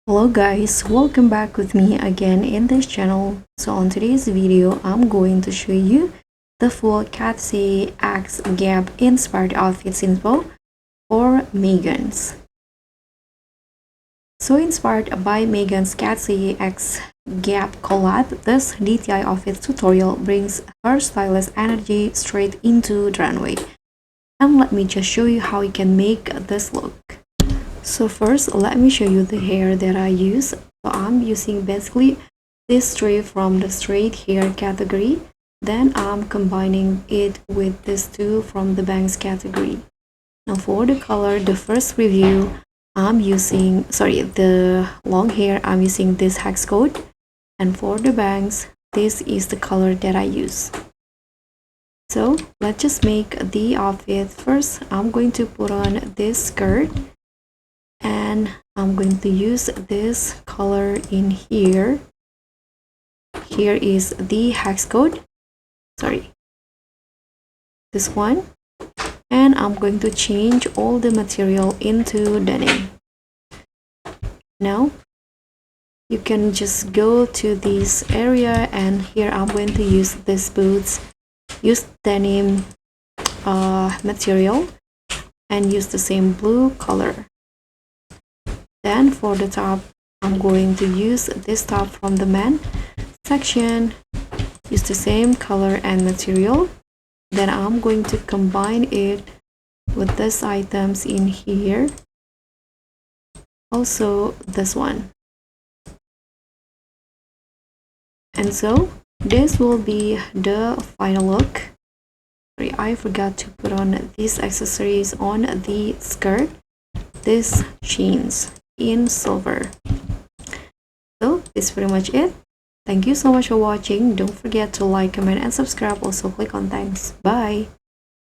Hello guys, welcome back with me again in this channel. So on today's video, I'm going to show you the full Katseye X Gap inspired outfits inspo for Megan's. So inspired by Megan's Katseye X Gap collab, this DTI outfit tutorial brings her stylish energy straight into the runway. And let me just show you how you can make this look. So first, let me show you the hair that I use. So I'm using basically this straight from the straight hair category. Then I'm combining it with this two from the bangs category. Now for the color, the first review, I'm using, the long hair, I'm using this hex code. And for the bangs, this is the color that I use. So let's just make the outfit. First, I'm going to put on this skirt. And I'm going to use this color in here. Here is the hex code, this one. And I'm going to change all the material into denim. Now you can just go to this area, and here I'm going to use these boots, use denim material, and use the same blue color. Then for the top, I'm going to use this top from the men section, use the same color and material. Then I'm going to combine it with these items in here, also this one. And so this will be the final look. Sorry, I forgot to put on these accessories on the skirt, these chains in silver. So this is pretty much it. Thank you so much for watching. Don't forget to like, comment, and subscribe. Also click on thanks. Bye.